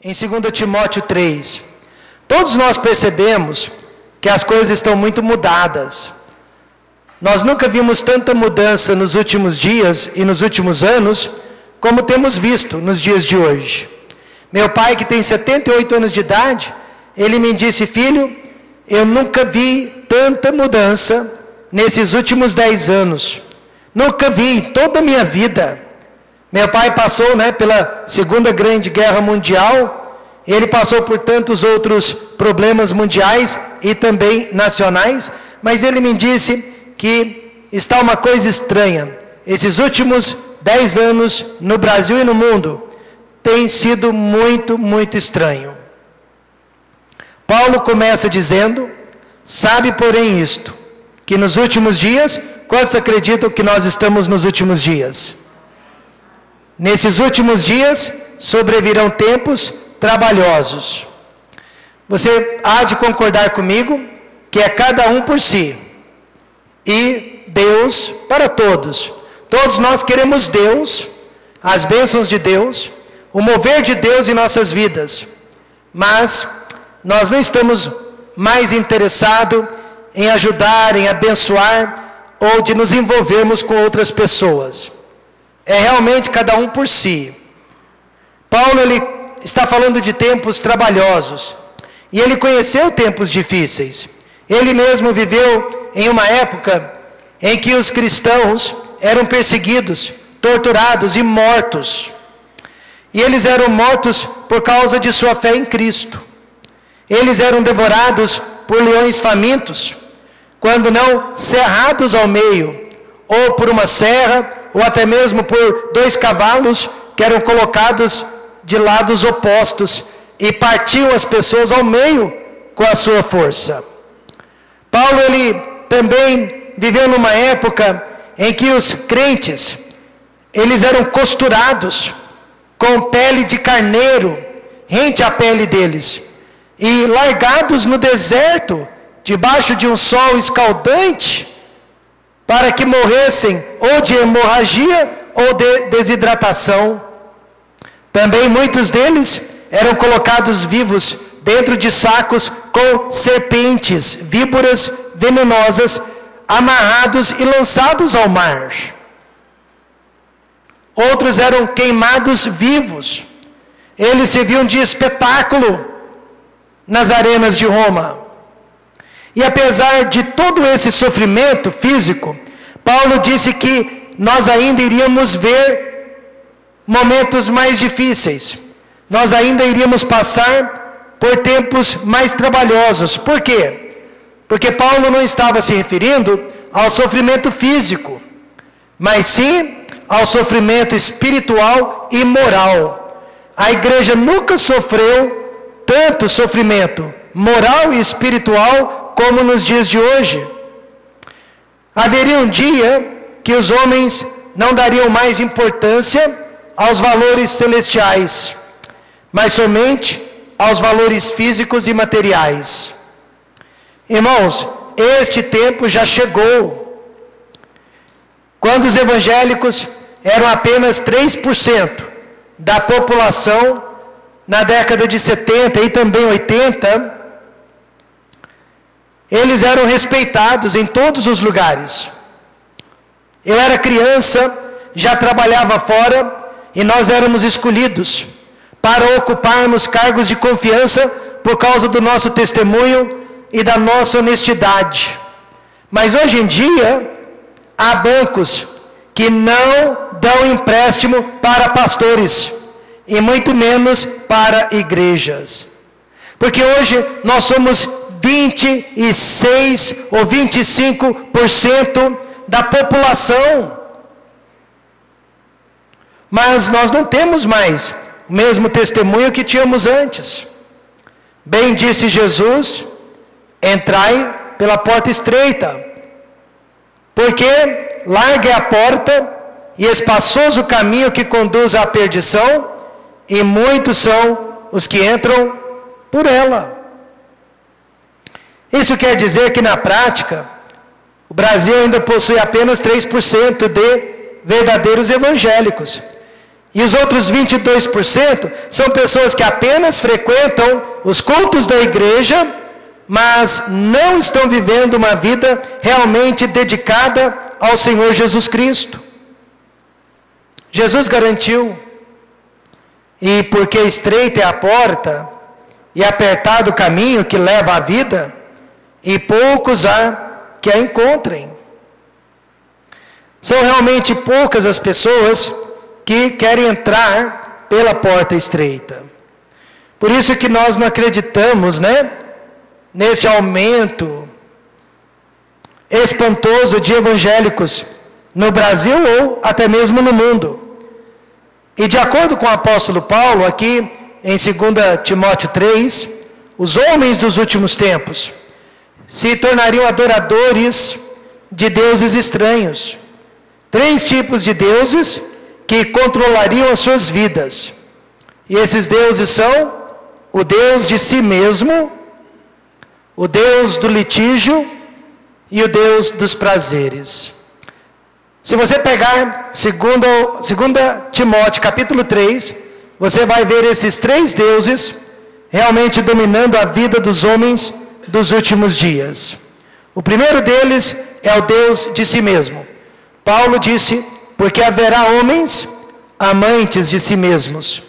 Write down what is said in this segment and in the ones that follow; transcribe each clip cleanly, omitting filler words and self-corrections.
em 2 Timóteo 3. Todos nós percebemos que as coisas estão muito mudadas. Nós nunca vimos tanta mudança nos últimos dias e nos últimos anos, como temos visto nos dias de hoje. Meu pai, que tem 78 anos de idade, ele me disse: filho, eu nunca vi tanta mudança nesses últimos 10 anos. Nunca vi em toda a minha vida. Meu pai passou, pela Segunda Grande Guerra Mundial, ele passou por tantos outros problemas mundiais e também nacionais, mas ele me disse que está uma coisa estranha. Esses últimos 10 anos no Brasil e no mundo tem sido muito, muito estranho. Paulo começa dizendo: sabe, porém, isto, que nos últimos dias, quantos acreditam que nós estamos nos últimos dias? Nesses últimos dias sobrevirão tempos trabalhosos. Você há de concordar comigo que é cada um por si e Deus para todos. Todos nós queremos Deus, as bênçãos de Deus, o mover de Deus em nossas vidas, mas nós não estamos mais interessados em ajudar, em abençoar ou de nos envolvermos com outras pessoas. É realmente cada um por si. Paulo, ele está falando de tempos trabalhosos, e ele conheceu tempos difíceis. Ele mesmo viveu em uma época em que os cristãos eram perseguidos, torturados e mortos. E eles eram mortos por causa de sua fé em Cristo. Eles eram devorados por leões famintos, quando não cerrados ao meio, ou por uma serra, ou até mesmo por 2 cavalos que eram colocados de lados opostos e partiam as pessoas ao meio com a sua força. Paulo, ele também viveu numa época em que os crentes, eles eram costurados com pele de carneiro, rente à pele deles, e largados no deserto, debaixo de um sol escaldante, para que morressem ou de hemorragia ou de desidratação. Também muitos deles eram colocados vivos dentro de sacos com serpentes, víboras venenosas, amarrados e lançados ao mar. Outros eram queimados vivos. Eles serviam de espetáculo nas arenas de Roma. E apesar de todo esse sofrimento físico, Paulo disse que nós ainda iríamos ver momentos mais difíceis. Nós ainda iríamos passar por tempos mais trabalhosos. Por quê? Porque Paulo não estava se referindo ao sofrimento físico, mas sim ao sofrimento espiritual e moral. A igreja nunca sofreu tanto sofrimento moral e espiritual como nos dias de hoje. Haveria um dia que os homens não dariam mais importância aos valores celestiais, mas somente aos valores físicos e materiais. Irmãos, este tempo já chegou. Quando os evangélicos eram apenas 3% da população, na década de 70 e também 80, eles eram respeitados em todos os lugares. Eu era criança, já trabalhava fora, e nós éramos escolhidos para ocuparmos cargos de confiança por causa do nosso testemunho e da nossa honestidade. Mas hoje em dia, há bancos que não dão empréstimo para pastores, e muito menos para igrejas. Porque hoje nós somos 26 ou 25% da população. Mas nós não temos mais o mesmo testemunho que tínhamos antes. Bem disse Jesus: entrai pela porta estreita, porque larga é a porta e espaçoso o caminho que conduz à perdição, e muitos são os que entram por ela. Isso quer dizer que na prática, o Brasil ainda possui apenas 3% de verdadeiros evangélicos. E os outros 22% são pessoas que apenas frequentam os cultos da igreja, mas não estão vivendo uma vida realmente dedicada ao Senhor Jesus Cristo. Jesus garantiu, e porque estreita é a porta, e apertado o caminho que leva à vida, e poucos há que a encontrem. São realmente poucas as pessoas que querem entrar pela porta estreita. Por isso que nós não acreditamos, neste aumento espantoso de evangélicos no Brasil ou até mesmo no mundo. E de acordo com o apóstolo Paulo, aqui em 2 Timóteo 3, os homens dos últimos tempos se tornariam adoradores de deuses estranhos. 3 tipos de deuses que controlariam as suas vidas. E esses deuses são o Deus de si mesmo, o Deus do litígio e o Deus dos prazeres. Se você pegar 2 Timóteo capítulo 3, você vai ver esses 3 deuses realmente dominando a vida dos homens dos últimos dias. O primeiro deles é o Deus de si mesmo. Paulo disse, porque haverá homens amantes de si mesmos,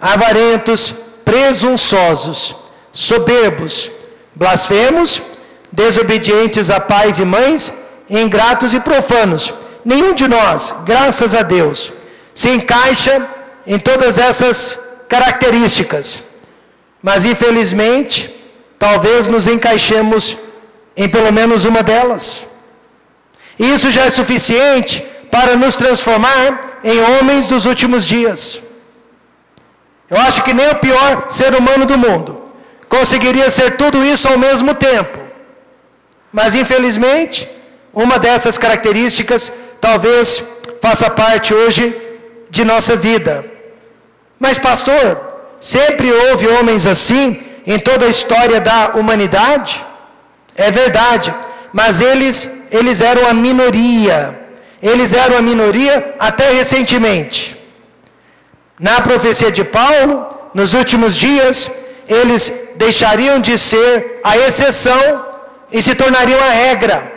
avarentos, presunçosos, soberbos, blasfemos, desobedientes a pais e mães, ingratos e profanos. Nenhum de nós, graças a Deus, se encaixa em todas essas características. Mas infelizmente, talvez nos encaixemos em pelo menos uma delas. E isso já é suficiente para nos transformar em homens dos últimos dias. Eu acho que nem o pior ser humano do mundo conseguiria ser tudo isso ao mesmo tempo. Mas infelizmente, uma dessas características talvez faça parte hoje de nossa vida. Mas pastor, sempre houve homens assim em toda a história da humanidade? É verdade, mas eles eram a minoria. Eles eram a minoria até recentemente. Na profecia de Paulo, nos últimos dias, eles deixariam de ser a exceção e se tornariam a regra.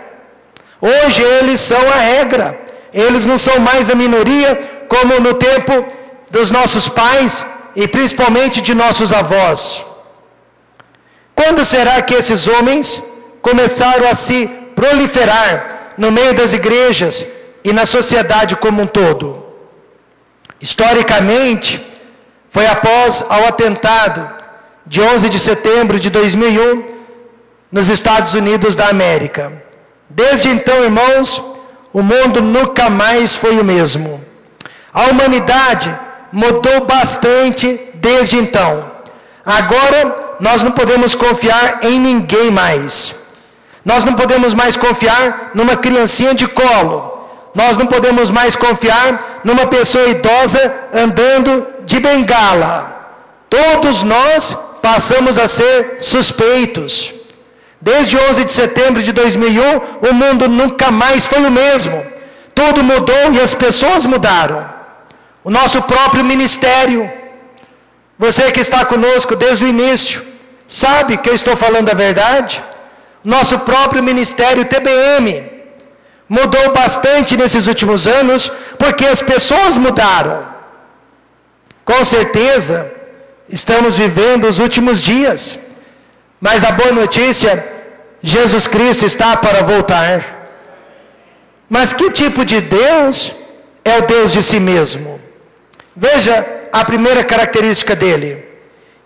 Hoje eles são a regra. Eles não são mais a minoria como no tempo dos nossos pais e principalmente de nossos avós. Quando será que esses homens começaram a se proliferar no meio das igrejas e na sociedade como um todo? Historicamente, foi após o atentado de 11 de setembro de 2001 nos Estados Unidos da América. Desde então, irmãos, o mundo nunca mais foi o mesmo. A humanidade mudou bastante desde então. Agora, nós não podemos confiar em ninguém mais. Nós não podemos mais confiar numa criancinha de colo. Nós não podemos mais confiar numa pessoa idosa andando de bengala. Todos nós passamos a ser suspeitos. Desde 11 de setembro de 2001, o mundo nunca mais foi o mesmo. Tudo mudou e as pessoas mudaram. O nosso próprio ministério. Você que está conosco desde o início, sabe que eu estou falando a verdade? Nosso próprio ministério TBM mudou bastante nesses últimos anos, porque as pessoas mudaram. Com certeza, estamos vivendo os últimos dias. Mas a boa notícia, Jesus Cristo está para voltar. Mas que tipo de Deus é o Deus de si mesmo? Veja a primeira característica dele.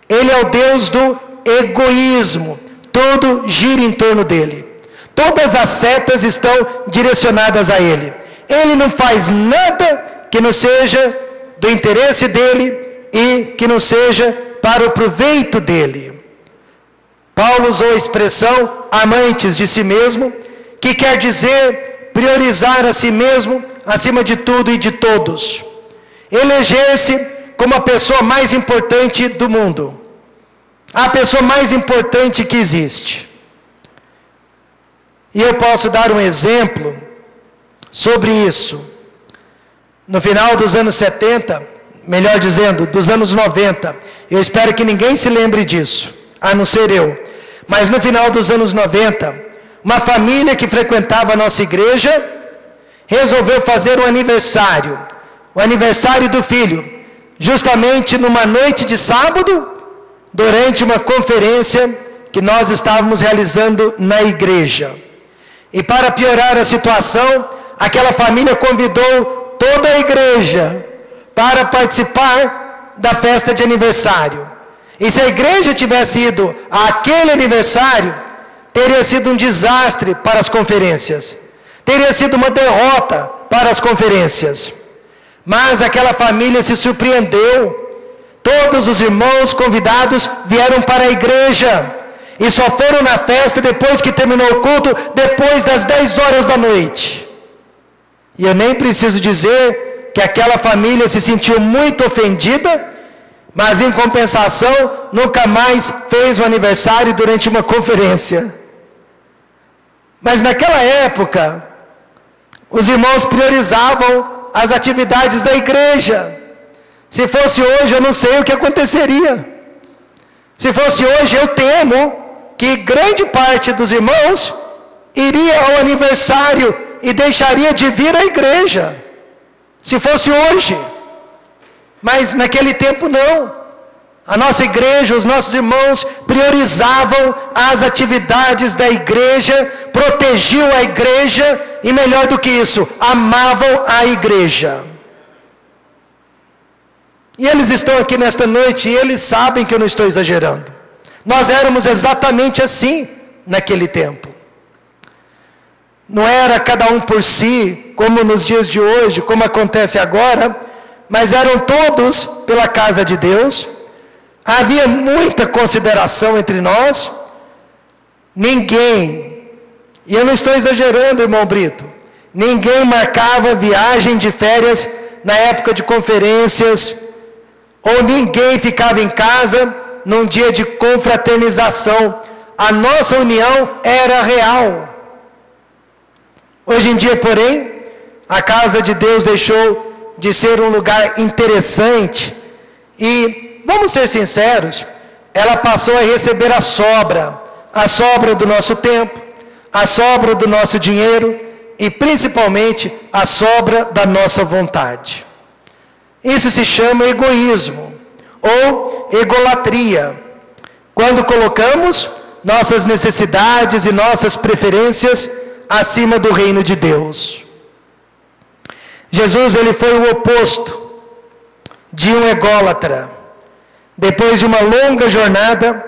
Ele é o Deus do egoísmo. Tudo gira em torno dele. Todas as setas estão direcionadas a ele. Ele não faz nada que não seja do interesse dele e que não seja para o proveito dele. Paulo usou a expressão amantes de si mesmo, que quer dizer priorizar a si mesmo acima de tudo e de todos. Eleger-se como a pessoa mais importante do mundo. A pessoa mais importante que existe. E eu posso dar um exemplo sobre isso. No final dos anos 70, melhor dizendo, dos anos 90. Eu espero que ninguém se lembre disso, a não ser eu. Mas no final dos anos 90, uma família que frequentava a nossa igreja resolveu fazer um aniversário, o aniversário do filho, justamente numa noite de sábado, durante uma conferência que nós estávamos realizando na igreja. E para piorar a situação, aquela família convidou toda a igreja para participar da festa de aniversário. E se a igreja tivesse ido àquele aniversário, teria sido um desastre para as conferências. Teria sido uma derrota para as conferências. Mas aquela família se surpreendeu. Todos os irmãos convidados vieram para a igreja. E só foram na festa depois que terminou o culto, depois das 10 horas da noite. E eu nem preciso dizer que aquela família se sentiu muito ofendida, mas em compensação, nunca mais fez um aniversário durante uma conferência. Mas naquela época, os irmãos priorizavam as atividades da igreja. Se fosse hoje, eu não sei o que aconteceria. Se fosse hoje, eu temo que grande parte dos irmãos iria ao aniversário e deixaria de vir à igreja. Se fosse hoje. Mas naquele tempo não. A nossa igreja, os nossos irmãos priorizavam as atividades da igreja, protegiam a igreja e, melhor do que isso, amavam a igreja. E eles estão aqui nesta noite e eles sabem que eu não estou exagerando. Nós éramos exatamente assim naquele tempo. Não era cada um por si, como nos dias de hoje, como acontece agora, mas eram todos pela casa de Deus. Havia muita consideração entre nós. Ninguém, e eu não estou exagerando, irmão Brito, ninguém marcava viagem de férias na época de conferências, ou ninguém ficava em casa num dia de confraternização. A nossa união era real. Hoje em dia, porém, a casa de Deus deixou de ser um lugar interessante e, vamos ser sinceros, ela passou a receber a sobra do nosso tempo, a sobra do nosso dinheiro e principalmente a sobra da nossa vontade. Isso se chama egoísmo ou egolatria, quando colocamos nossas necessidades e nossas preferências acima do reino de Deus. Jesus, ele foi o oposto de um ególatra. Depois de uma longa jornada,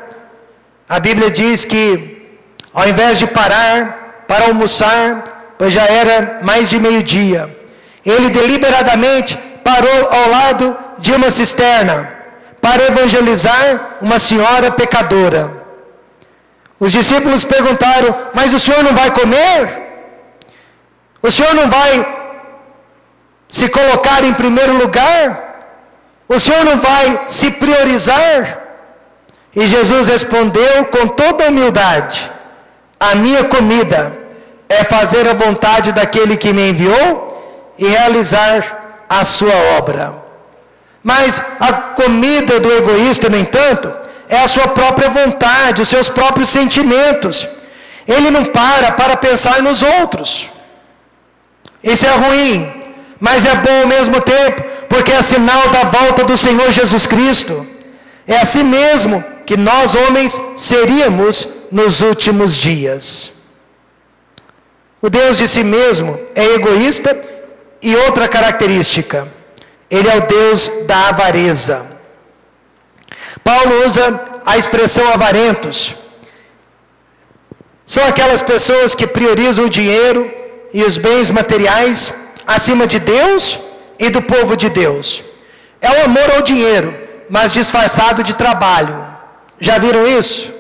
a Bíblia diz que, ao invés de parar para almoçar, pois já era mais de meio-dia, ele deliberadamente parou ao lado de uma cisterna para evangelizar uma senhora pecadora. Os discípulos perguntaram: mas o senhor não vai comer? O senhor não vai se colocar em primeiro lugar? O senhor não vai se priorizar? E Jesus respondeu com toda humildade: a minha comida é fazer a vontade daquele que me enviou e realizar a sua obra. Mas a comida do egoísta, no entanto, é a sua própria vontade, os seus próprios sentimentos. Ele não para pensar nos outros. Isso é ruim, mas é bom ao mesmo tempo, porque é sinal da volta do Senhor Jesus Cristo. É assim mesmo que nós, homens, seríamos nos últimos dias. O Deus de si mesmo é egoísta. E outra característica, ele é o Deus da avareza. Paulo usa a expressão avarentos. São aquelas pessoas que priorizam o dinheiro e os bens materiais acima de Deus e do povo de Deus. É o amor ao dinheiro, mas disfarçado de trabalho. Já viram isso?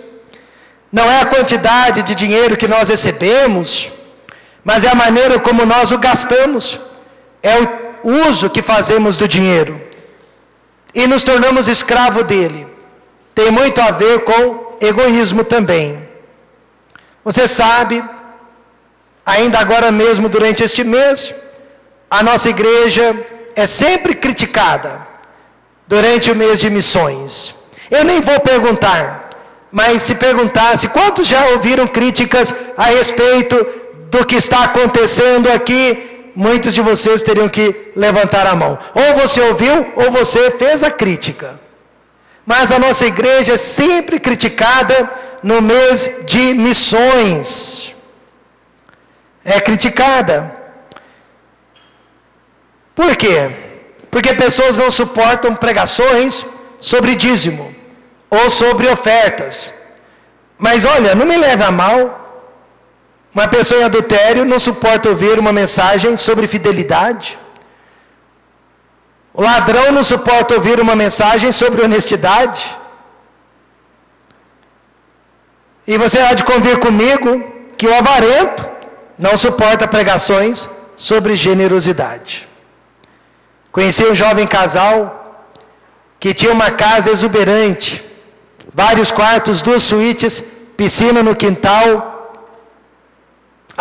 Não é a quantidade de dinheiro que nós recebemos, mas é a maneira como nós o gastamos. É o uso que fazemos do dinheiro. E nos tornamos escravo dele. Tem muito a ver com egoísmo também. Você sabe, ainda agora mesmo durante este mês, a nossa igreja é sempre criticada durante o mês de missões? Eu nem vou perguntar, mas se perguntasse, quantos já ouviram críticas a respeito do que está acontecendo aqui? Muitos de vocês teriam que levantar a mão. Ou você ouviu, ou você fez a crítica. Mas a nossa igreja é sempre criticada no mês de missões. É criticada. Por quê? Porque pessoas não suportam pregações sobre dízimo ou sobre ofertas. Mas olha, não me leve a mal. Uma pessoa em adultério não suporta ouvir uma mensagem sobre fidelidade. O ladrão não suporta ouvir uma mensagem sobre honestidade. E você há de convir comigo que o avarento não suporta pregações sobre generosidade. Conheci um jovem casal que tinha uma casa exuberante, vários quartos, 2 suítes, piscina no quintal,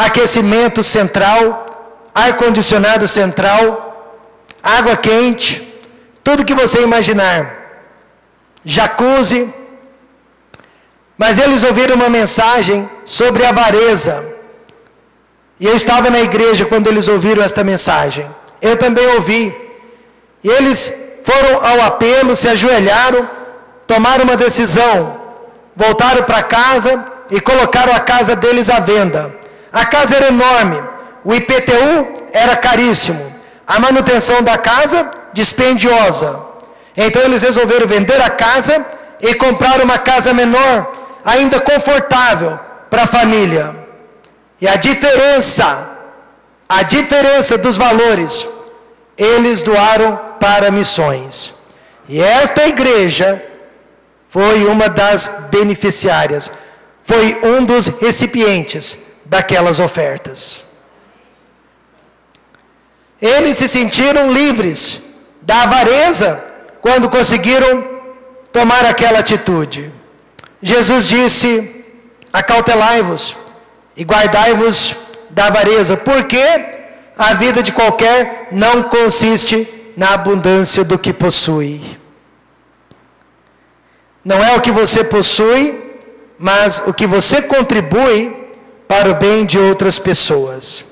aquecimento central, ar-condicionado central, água quente, tudo que você imaginar, jacuzzi. Mas eles ouviram uma mensagem sobre avareza, e eu estava na igreja quando eles ouviram esta mensagem. Eu também ouvi, e eles foram ao apelo, se ajoelharam, tomaram uma decisão, voltaram para casa e colocaram a casa deles à venda. A casa era enorme, o IPTU era caríssimo, a manutenção da casa dispendiosa. Então eles resolveram vender a casa e comprar uma casa menor, ainda confortável para a família. E a diferença dos valores, eles doaram para missões. E esta igreja foi uma das beneficiárias, foi um dos recipientes daquelas ofertas. Eles se sentiram livres da avareza quando conseguiram tomar aquela atitude. Jesus disse: acautelai-vos e guardai-vos da avareza, porque a vida de qualquer não consiste na abundância do que possui. Não é o que você possui, mas o que você contribui para o bem de outras pessoas.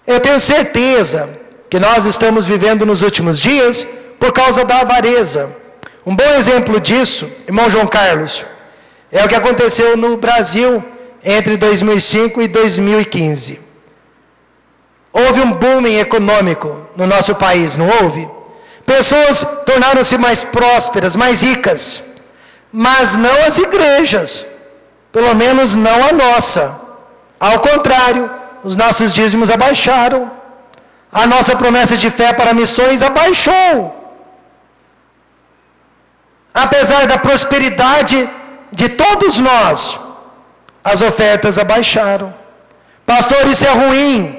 Eu tenho certeza que nós estamos vivendo nos últimos dias por causa da avareza. Um bom exemplo disso, irmão João Carlos, é o que aconteceu no Brasil entre 2005 e 2015. Houve um booming econômico no nosso país, não houve? Pessoas tornaram-se mais prósperas, mais ricas, mas não as igrejas, pelo menos não a nossa. Ao contrário, os nossos dízimos abaixaram, a nossa promessa de fé para missões abaixou. Apesar da prosperidade de todos nós, as ofertas abaixaram. Pastor, isso é ruim.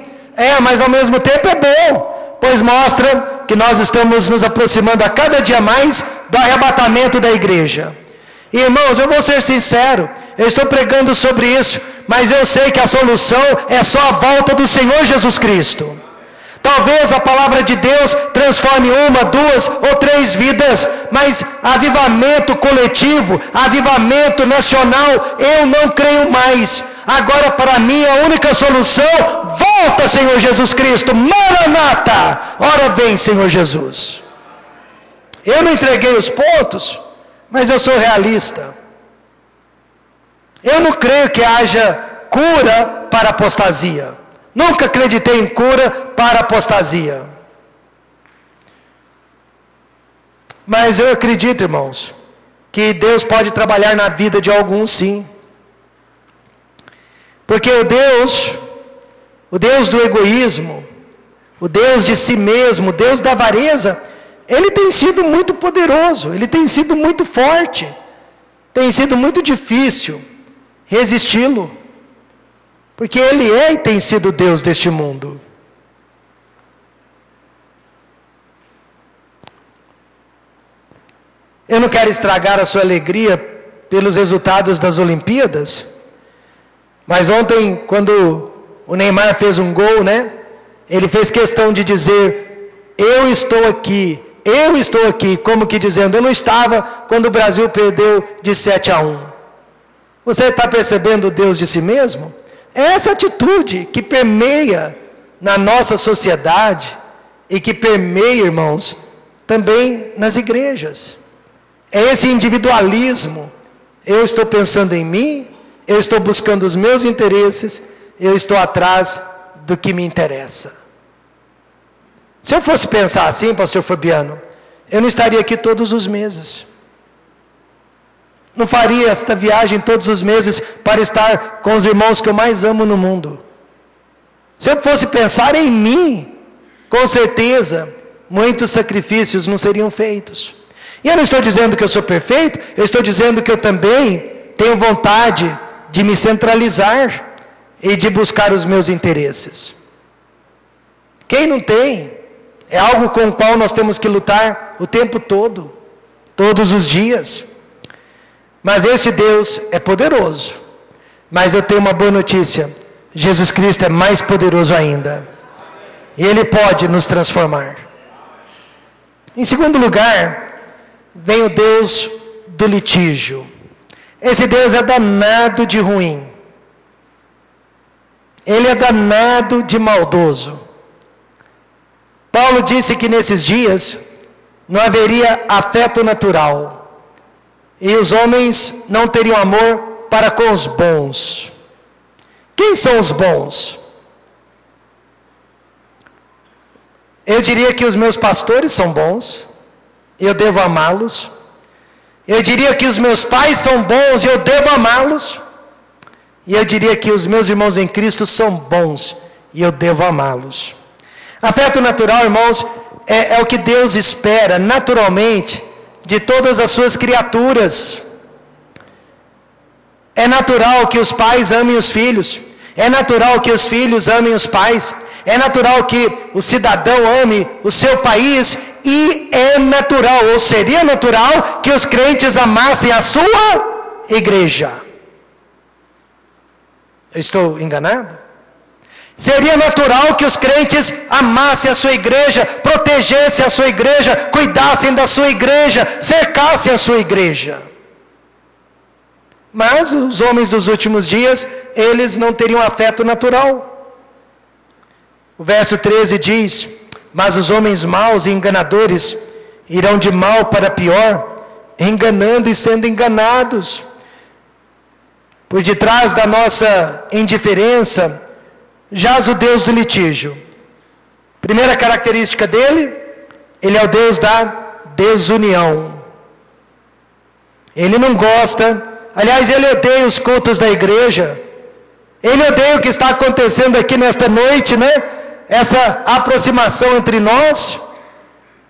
Mas ao mesmo tempo é bom, pois mostra que nós estamos nos aproximando a cada dia mais do arrebatamento da igreja. Irmãos, eu vou ser sincero, eu estou pregando sobre isso, mas eu sei que a solução é só a volta do Senhor Jesus Cristo. Talvez a palavra de Deus transforme 1, 2 ou 3 vidas, mas avivamento coletivo, avivamento nacional, eu não creio mais. Agora, para mim, a única solução: volta, Senhor Jesus Cristo, Maranata, ora vem, Senhor Jesus. Eu não entreguei os pontos, mas eu sou realista. Eu não creio que haja cura para a apostasia. Nunca acreditei em cura para a apostasia. Mas eu acredito, irmãos, que Deus pode trabalhar na vida de alguns, sim. Porque o Deus do egoísmo, o Deus de si mesmo, o Deus da avareza, Ele tem sido muito poderoso, Ele tem sido muito forte, tem sido muito difícil resisti-lo, porque Ele é e tem sido o Deus deste mundo. Eu não quero estragar a sua alegria pelos resultados das Olimpíadas, mas ontem, quando o Neymar fez um gol, ele fez questão de dizer: eu estou aqui eu estou aqui, como que dizendo, eu não estava quando o Brasil perdeu de 7-1. Você está percebendo o Deus de si mesmo? É essa atitude que permeia na nossa sociedade e que permeia, irmãos, também nas igrejas. É esse individualismo. Eu estou pensando em mim, eu estou buscando os meus interesses, eu estou atrás do que me interessa. Se eu fosse pensar assim, pastor Fabiano, eu não estaria aqui todos os meses. Não faria esta viagem todos os meses para estar com os irmãos que eu mais amo no mundo. Se eu fosse pensar em mim, com certeza, muitos sacrifícios não seriam feitos. E eu não estou dizendo que eu sou perfeito, eu estou dizendo que eu também tenho vontade de me centralizar e de buscar os meus interesses. Quem não tem, é algo com o qual nós temos que lutar o tempo todo, todos os dias. Mas este Deus é poderoso. Mas eu tenho uma boa notícia: Jesus Cristo é mais poderoso ainda. E Ele pode nos transformar. Em segundo lugar, vem o Deus do litígio. Esse Deus é danado de ruim. Ele é danado de maldoso. Paulo disse que nesses dias não haveria afeto natural. E os homens não teriam amor para com os bons. Quem são os bons? Eu diria que os meus pastores são bons, eu devo amá-los. Eu diria que os meus pais são bons e eu devo amá-los. E eu diria que os meus irmãos em Cristo são bons e eu devo amá-los. Afeto natural, irmãos, é o que Deus espera naturalmente de todas as suas criaturas. É natural que os pais amem os filhos. É natural que os filhos amem os pais. É natural que o cidadão ame o seu país. E é natural, ou seria natural, que os crentes amassem a sua igreja. Eu estou enganado? Seria natural que os crentes amassem a sua igreja, protegessem a sua igreja, cuidassem da sua igreja, cercassem a sua igreja. Mas os homens dos últimos dias, eles não teriam afeto natural. O verso 13 diz: mas os homens maus e enganadores irão de mal para pior, enganando e sendo enganados. Por detrás da nossa indiferença, jaz o Deus do litígio. Primeira característica dele, ele é o Deus da desunião. Ele não gosta, aliás, ele odeia os cultos da igreja. Ele odeia o que está acontecendo aqui nesta noite, né? Essa aproximação entre nós.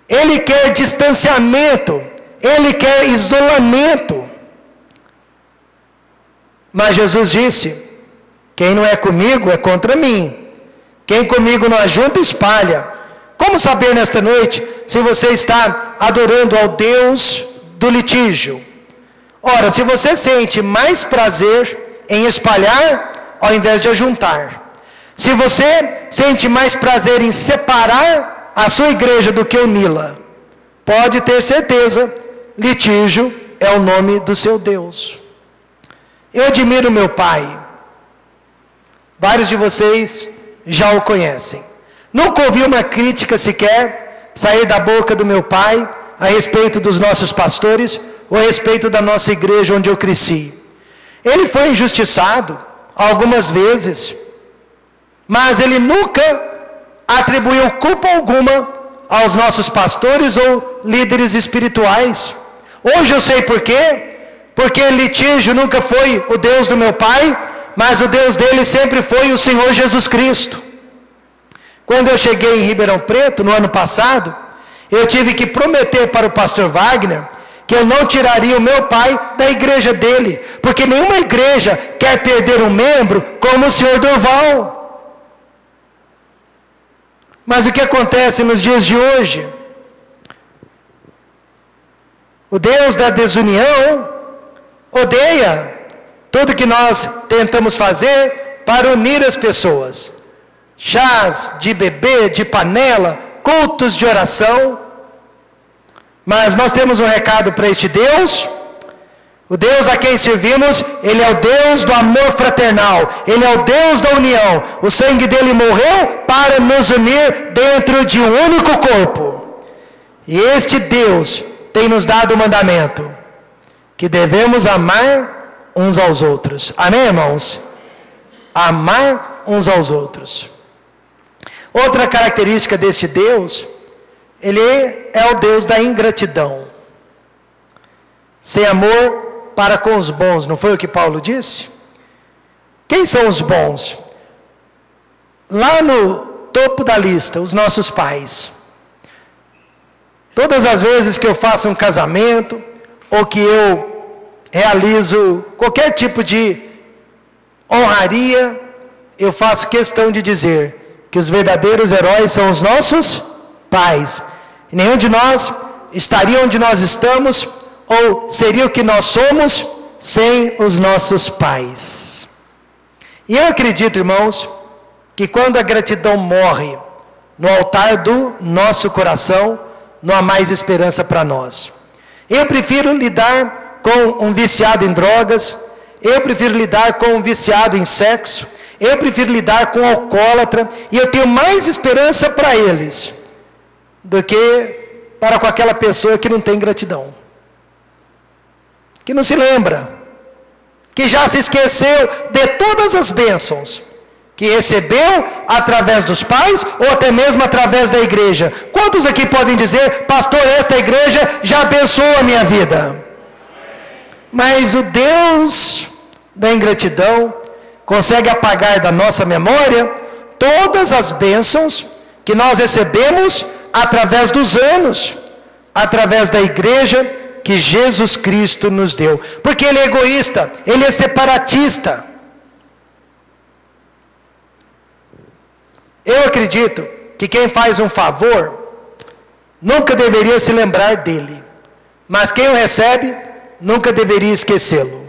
Ele quer distanciamento, ele quer isolamento. Mas Jesus disse: quem não é comigo é contra mim. Quem comigo não ajunta, espalha. Como saber nesta noite se você está adorando ao Deus do litígio? Ora, se você sente mais prazer em espalhar ao invés de ajuntar, se você sente mais prazer em separar a sua igreja do que uni-la, pode ter certeza, litígio é o nome do seu Deus. Eu admiro meu pai. Vários de vocês já o conhecem. Nunca ouvi uma crítica sequer sair da boca do meu pai a respeito dos nossos pastores ou a respeito da nossa igreja onde eu cresci. Ele foi injustiçado algumas vezes, mas ele nunca atribuiu culpa alguma aos nossos pastores ou líderes espirituais. Hoje eu sei por quê. Porque litígio nunca foi o Deus do meu pai, mas o Deus dele sempre foi o Senhor Jesus Cristo. Quando eu cheguei em Ribeirão Preto, no ano passado, eu tive que prometer para o pastor Wagner que eu não tiraria o meu pai da igreja dele, porque nenhuma igreja quer perder um membro como o senhor Durval. Mas o que acontece nos dias de hoje? O Deus da desunião odeia tudo que nós tentamos fazer para unir as pessoas. Chás de bebê, de panela, cultos de oração. Mas nós temos um recado para este Deus. O Deus a quem servimos, Ele é o Deus do amor fraternal. Ele é o Deus da união. O sangue dele morreu para nos unir dentro de um único corpo. E este Deus tem nos dado o mandamento que devemos amar uns aos outros. Amém, irmãos? Amar uns aos outros. Outra característica deste Deus, Ele é o Deus da ingratidão. Sem amor para com os bons, não foi o que Paulo disse? Quem são os bons? Lá no topo da lista, os nossos pais. Todas as vezes que eu faço um casamento, ou que eu realizo qualquer tipo de honraria, eu faço questão de dizer que os verdadeiros heróis são os nossos pais. E nenhum de nós estaria onde nós estamos, ou seria o que nós somos, sem os nossos pais. E eu acredito, irmãos, que quando a gratidão morre no altar do nosso coração, não há mais esperança para nós. Eu prefiro lidar com um viciado em drogas, eu prefiro lidar com um viciado em sexo, eu prefiro lidar com um alcoólatra, e eu tenho mais esperança para eles, do que para com aquela pessoa que não tem gratidão. Que não se lembra, que já se esqueceu de todas as bênçãos que recebeu através dos pais ou até mesmo através da igreja. Quantos aqui podem dizer, pastor, esta igreja já abençoou a minha vida? Mas o Deus da ingratidão consegue apagar da nossa memória todas as bênçãos que nós recebemos através dos anos, através da igreja que Jesus Cristo nos deu. Porque Ele é egoísta, Ele é separatista. Eu acredito que quem faz um favor nunca deveria se lembrar dele, mas quem o recebe nunca deveria esquecê-lo.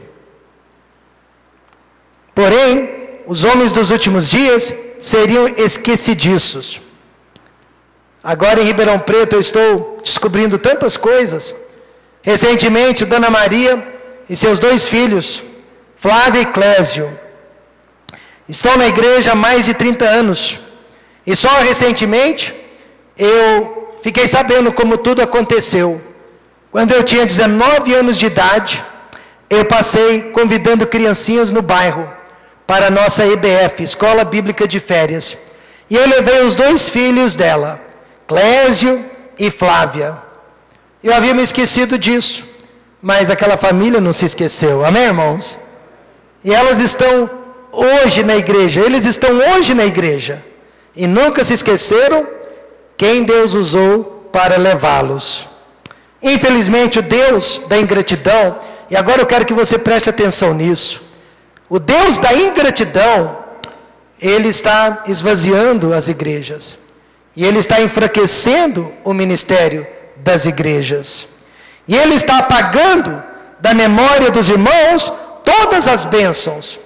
Porém, os homens dos últimos dias seriam esquecidiços. Agora em Ribeirão Preto eu estou descobrindo tantas coisas. Recentemente, Dona Maria e seus 2 filhos, Flávia e Clésio, estão na igreja há mais de 30 anos. E só recentemente eu fiquei sabendo como tudo aconteceu. Quando eu tinha 19 anos de idade, eu passei convidando criancinhas no bairro para a nossa EBF, Escola Bíblica de Férias. E eu levei os 2 filhos dela, Clésio e Flávia. Eu havia me esquecido disso, mas aquela família não se esqueceu, amém, irmãos? E elas estão hoje na igreja, eles estão hoje na igreja, e nunca se esqueceram quem Deus usou para levá-los. Infelizmente, o Deus da ingratidão, e agora eu quero que você preste atenção nisso, o Deus da ingratidão, Ele está esvaziando as igrejas, e Ele está enfraquecendo o ministério das igrejas, e Ele está apagando da memória dos irmãos todas as bênçãos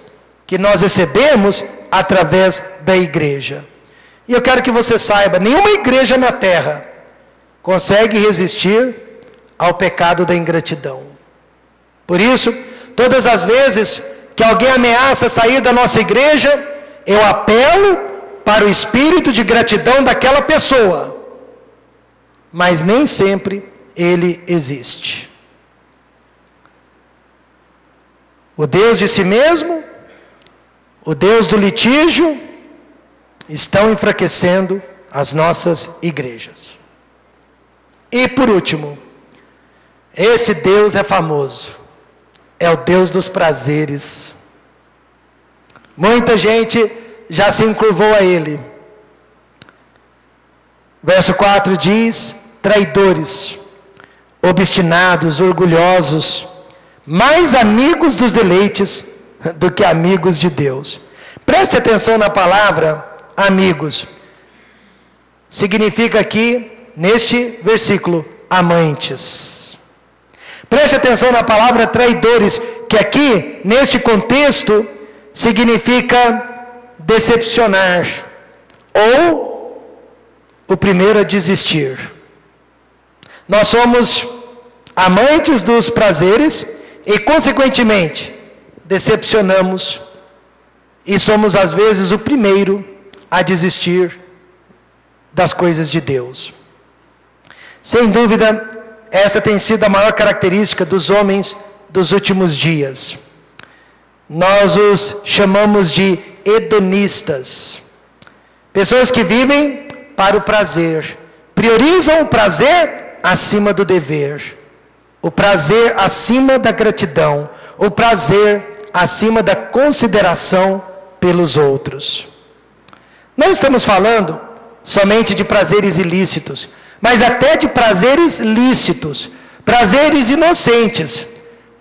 que nós recebemos através da igreja. E eu quero que você saiba, nenhuma igreja na terra consegue resistir ao pecado da ingratidão. Por isso, todas as vezes que alguém ameaça sair da nossa igreja, eu apelo para o espírito de gratidão daquela pessoa, mas nem sempre ele existe. O Deus de si mesmo, o Deus do litígio, estão enfraquecendo as nossas igrejas. E por último, este Deus é famoso, é o Deus dos prazeres. Muita gente já se encurvou a Ele. Verso 4 diz, traidores, obstinados, orgulhosos, mais amigos dos deleites do que amigos de Deus. Preste atenção na palavra amigos. Significa aqui, neste versículo, amantes. Preste atenção na palavra traidores, que aqui, neste contexto, significa decepcionar, ou o primeiro a desistir. Nós somos amantes dos prazeres e, consequentemente, decepcionamos e somos, às vezes, o primeiro a desistir das coisas de Deus. Sem dúvida, esta tem sido a maior característica dos homens dos últimos dias. Nós os chamamos de hedonistas. Pessoas que vivem para o prazer, priorizam o prazer acima do dever, o prazer acima da gratidão, o prazer acima da consideração pelos outros. Não estamos falando somente de prazeres ilícitos, mas até de prazeres lícitos, prazeres inocentes,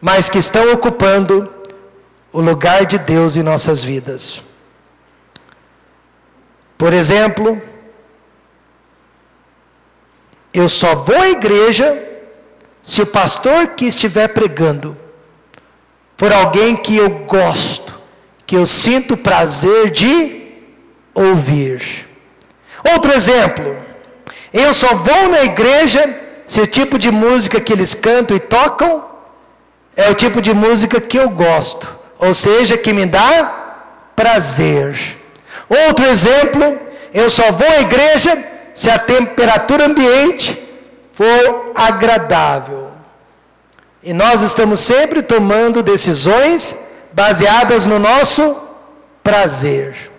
mas que estão ocupando o lugar de Deus em nossas vidas. Por exemplo, eu só vou à igreja se o pastor que estiver pregando for alguém que eu gosto, que eu sinto prazer de ouvir. Outro exemplo, eu só vou na igreja se o tipo de música que eles cantam e tocam é o tipo de música que eu gosto, ou seja, que me dá prazer. Outro exemplo, eu só vou à igreja se a temperatura ambiente for agradável. E nós estamos sempre tomando decisões baseadas no nosso prazer.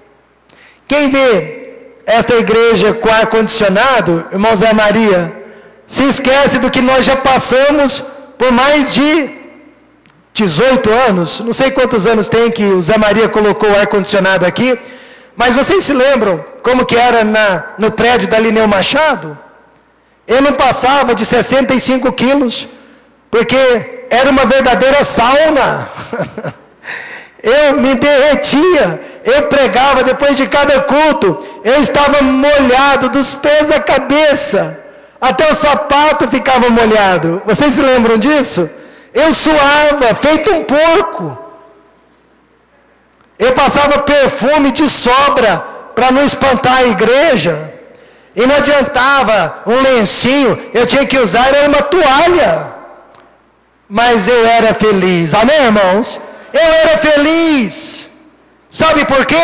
Quem vê esta igreja com ar-condicionado, irmão Zé Maria, se esquece do que nós já passamos por mais de 18 anos, não sei quantos anos tem que o Zé Maria colocou o ar-condicionado aqui, mas vocês se lembram como que era no prédio da Lineu Machado? Eu não passava de 65 quilos, porque era uma verdadeira sauna. Eu me derretia, eu pregava depois de cada culto, eu estava molhado dos pés à cabeça, até o sapato ficava molhado. Vocês se lembram disso? Eu suava, feito um porco. Eu passava perfume de sobra, para não espantar a igreja. E não adiantava um lencinho, eu tinha que usar, era uma toalha. Mas eu era feliz, amém, irmãos? Eu era feliz. Sabe por quê?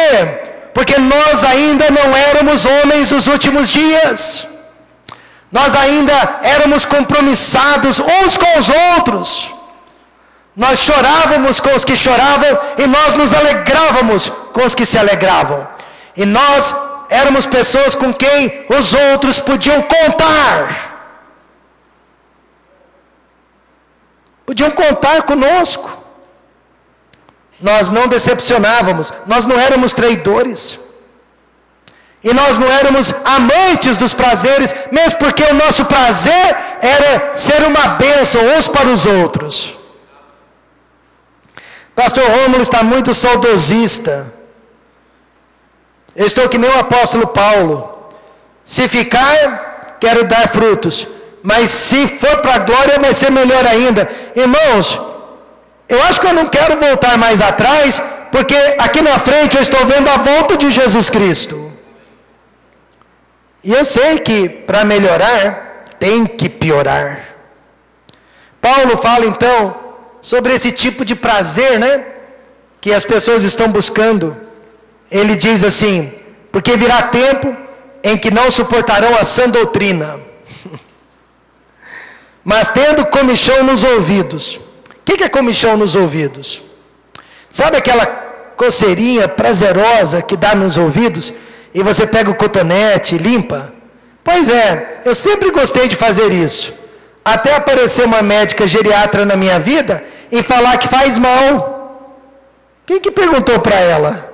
Porque nós ainda não éramos homens dos últimos dias. Nós ainda éramos compromissados uns com os outros. Nós chorávamos com os que choravam e nós nos alegrávamos com os que se alegravam. E nós éramos pessoas com quem os outros podiam contar. Podiam contar conosco. Nós não decepcionávamos, nós não éramos traidores. E nós não éramos amantes dos prazeres, mesmo porque o nosso prazer era ser uma bênção uns para os outros. Pastor Rômulo está muito saudosista. Eu estou que nem o apóstolo Paulo. Se ficar, quero dar frutos. Mas se for para a glória, vai ser melhor ainda. Irmãos, eu acho que eu não quero voltar mais atrás, porque aqui na frente eu estou vendo a volta de Jesus Cristo. E eu sei que para melhorar, tem que piorar. Paulo fala então sobre esse tipo de prazer, né? Que as pessoas estão buscando. Ele diz assim: porque virá tempo em que não suportarão a sã doutrina, mas tendo comichão nos ouvidos. O que é comichão nos ouvidos? Sabe aquela coceirinha prazerosa que dá nos ouvidos? E você pega o cotonete e limpa? Pois é, eu sempre gostei de fazer isso. Até aparecer uma médica geriatra na minha vida e falar que faz mal. Quem que perguntou para ela?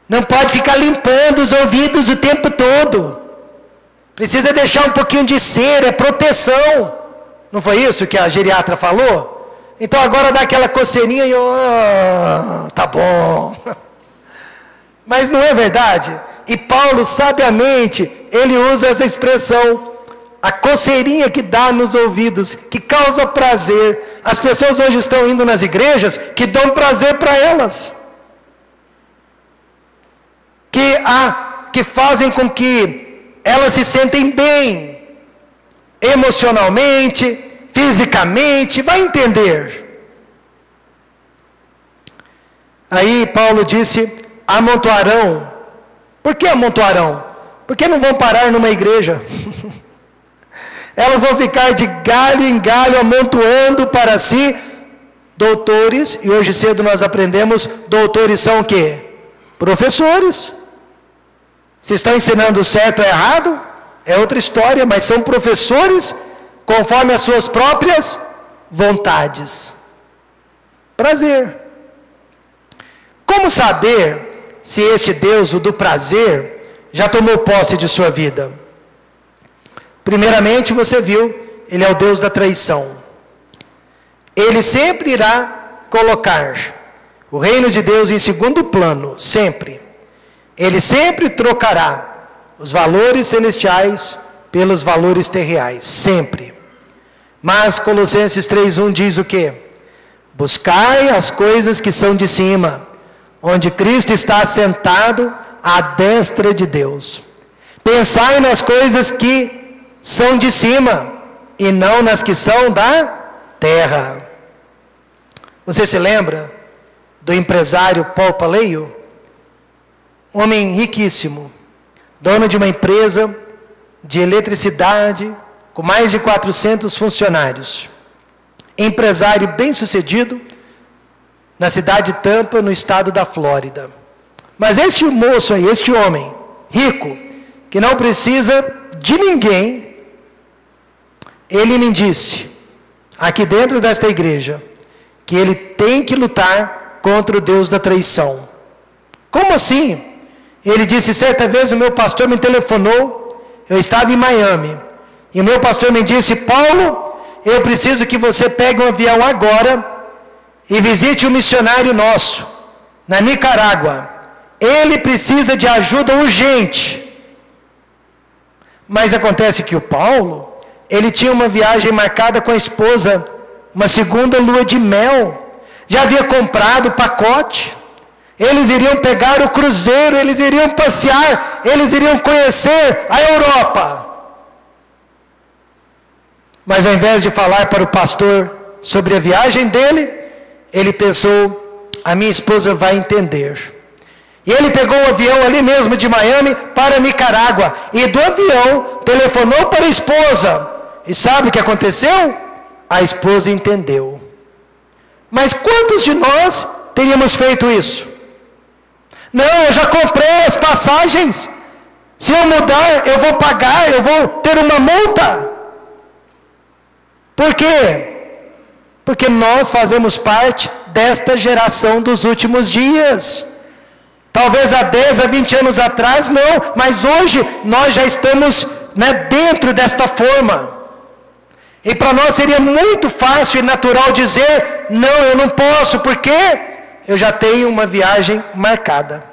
Não pode ficar limpando os ouvidos o tempo todo. Precisa deixar um pouquinho de cera, é proteção. Não foi isso que a geriatra falou? Então agora dá aquela coceirinha e tá bom. Mas não é verdade? E Paulo, sabiamente, ele usa essa expressão, a coceirinha que dá nos ouvidos, que causa prazer. As pessoas hoje estão indo nas igrejas que dão prazer para elas. Que fazem com que elas se sentem bem. emocionalmente, fisicamente, vai entender. Aí Paulo disse, amontoarão. Por que amontoarão? Porque não vão parar numa igreja. Elas vão ficar de galho em galho, amontoando para si doutores, e hoje cedo nós aprendemos, doutores são o quê? Professores. Se estão ensinando certo ou errado, é outra história, mas são professores conforme as suas próprias vontades. Prazer. Como saber se este Deus, o do prazer, já tomou posse de sua vida? Primeiramente, você viu, ele é o Deus da traição. Ele sempre irá colocar o reino de Deus em segundo plano, sempre. Ele sempre trocará os valores celestiais pelos valores terreais, sempre. Mas Colossenses 3:1 diz o quê? Buscai as coisas que são de cima, onde Cristo está assentado à destra de Deus. Pensai nas coisas que são de cima, e não nas que são da terra. Você se lembra do empresário Paul Paleio? Um homem riquíssimo, dono de uma empresa de eletricidade, com mais de 400 funcionários. Empresário bem-sucedido, na cidade de Tampa, no estado da Flórida. Mas este moço aí, este homem, rico, que não precisa de ninguém, ele me disse, aqui dentro desta igreja, que ele tem que lutar contra o Deus da traição. Como assim? Ele disse, certa vez o meu pastor me telefonou, eu estava em Miami, e o meu pastor me disse, Paulo, eu preciso que você pegue um avião agora, e visite um missionário nosso, na Nicarágua. Ele precisa de ajuda urgente. Mas acontece que o Paulo, ele tinha uma viagem marcada com a esposa, uma segunda lua de mel, já havia comprado o pacote, eles iriam pegar o cruzeiro, eles iriam passear, eles iriam conhecer a Europa. Mas ao invés de falar para o pastor sobre a viagem dele, ele pensou, a minha esposa vai entender. E ele pegou o avião ali mesmo de Miami para Nicarágua, e do avião telefonou para a esposa, e sabe o que aconteceu? A esposa entendeu. Mas quantos de nós teríamos feito isso? Não, eu já comprei as passagens, se eu mudar eu vou pagar, eu vou ter uma multa. Por quê? Porque nós fazemos parte desta geração dos últimos dias. Talvez há 10, há 20 anos atrás, não, mas hoje nós já estamos dentro desta forma. E para nós seria muito fácil e natural dizer, não, eu não posso, porque eu já tenho uma viagem marcada.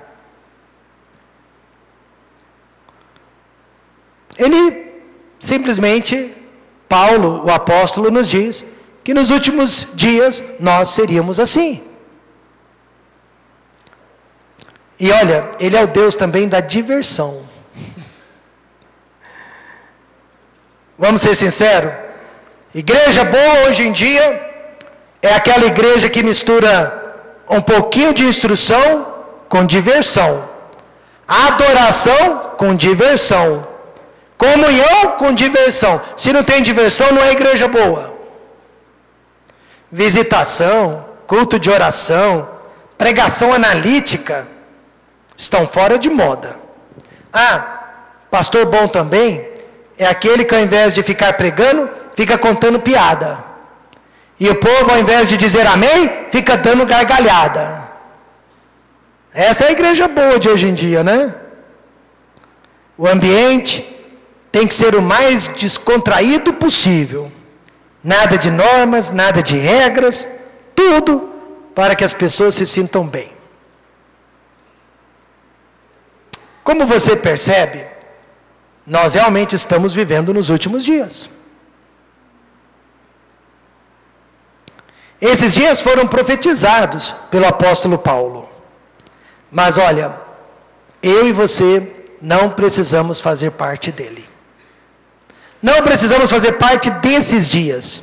Ele simplesmente, Paulo, o apóstolo, nos diz que nos últimos dias nós seríamos assim. E olha, ele é o Deus também da diversão. Vamos ser sinceros? Igreja boa hoje em dia é aquela igreja que mistura um pouquinho de instrução com diversão, adoração com diversão, comunhão com diversão. Se não tem diversão, não é igreja boa. Visitação, culto de oração, pregação analítica estão fora de moda. Pastor bom também é aquele que ao invés de ficar pregando, fica contando piada. E o povo, ao invés de dizer amém, fica dando gargalhada. Essa é a igreja boa de hoje em dia, né? O ambiente tem que ser o mais descontraído possível. Nada de normas, nada de regras, tudo para que as pessoas se sintam bem. Como você percebe, nós realmente estamos vivendo nos últimos dias. Esses dias foram profetizados pelo apóstolo Paulo. Mas olha, eu e você não precisamos fazer parte dele. Não precisamos fazer parte desses dias.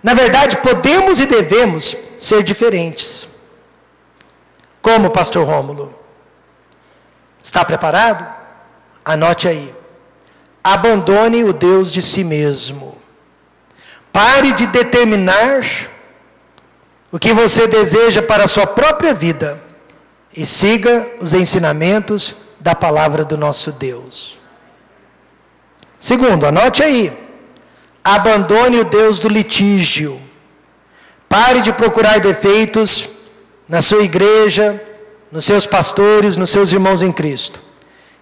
Na verdade, podemos e devemos ser diferentes. Como, pastor Rômulo? Está preparado? Anote aí. Abandone o Deus de si mesmo. Pare de determinar o que você deseja para a sua própria vida e siga os ensinamentos da palavra do nosso Deus. Segundo, anote aí. Abandone o Deus do litígio. Pare de procurar defeitos na sua igreja, nos seus pastores, nos seus irmãos em Cristo.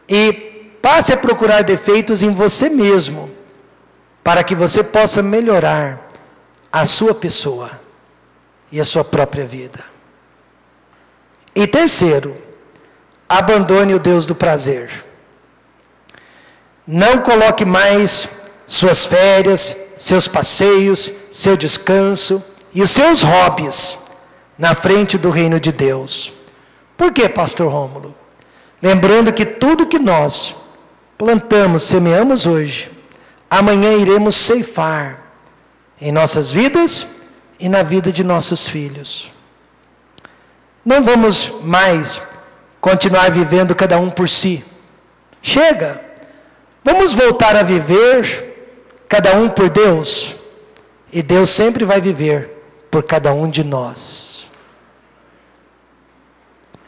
E passe a procurar defeitos em você mesmo, para que você possa melhorar a sua pessoa e a sua própria vida. E terceiro, abandone o Deus do prazer. Não coloque mais suas férias, seus passeios, seu descanso e os seus hobbies na frente do reino de Deus. Por quê, pastor Rômulo? Lembrando que tudo que nós plantamos, semeamos hoje, amanhã iremos ceifar em nossas vidas e na vida de nossos filhos. Não vamos mais continuar vivendo cada um por si. Chega! Vamos voltar a viver cada um por Deus. E Deus sempre vai viver por cada um de nós.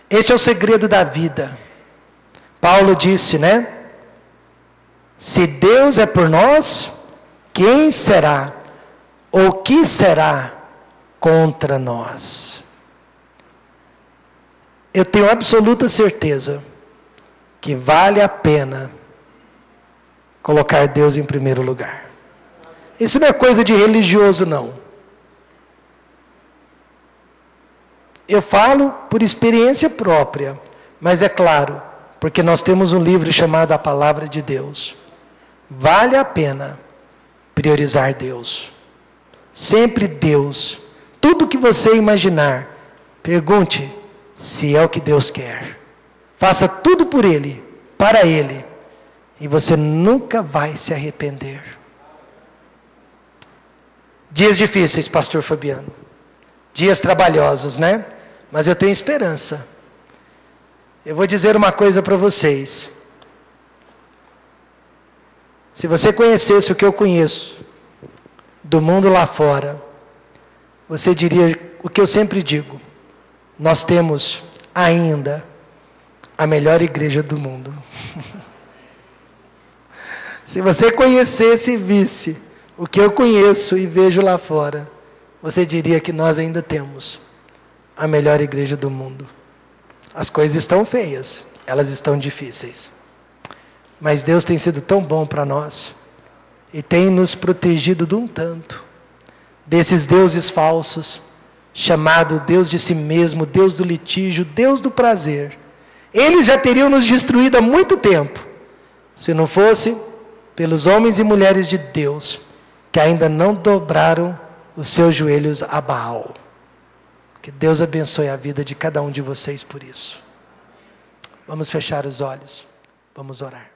Este é o segredo da vida. Paulo disse, né? Se Deus é por nós, quem será ou que será contra nós? Eu tenho absoluta certeza que vale a pena colocar Deus em primeiro lugar. Isso não é coisa de religioso, não. Eu falo por experiência própria, mas é claro, porque nós temos um livro chamado A Palavra de Deus. Vale a pena priorizar Deus. Sempre Deus. Tudo que você imaginar, pergunte se é o que Deus quer. Faça tudo por Ele, para Ele, e você nunca vai se arrepender. Dias difíceis, pastor Fabiano. Dias trabalhosos, né? Mas eu tenho esperança. Eu vou dizer uma coisa para vocês. Se você conhecesse o que eu conheço do mundo lá fora, você diria o que eu sempre digo: nós temos ainda a melhor igreja do mundo. Se você conhecesse e visse o que eu conheço e vejo lá fora, você diria que nós ainda temos a melhor igreja do mundo. As coisas estão feias, elas estão difíceis. Mas Deus tem sido tão bom para nós e tem nos protegido de um tanto desses deuses falsos, chamado Deus de si mesmo, Deus do litígio, Deus do prazer. Eles já teriam nos destruído há muito tempo, se não fosse pelos homens e mulheres de Deus, que ainda não dobraram os seus joelhos a Baal. Que Deus abençoe a vida de cada um de vocês por isso. Vamos fechar os olhos, vamos orar.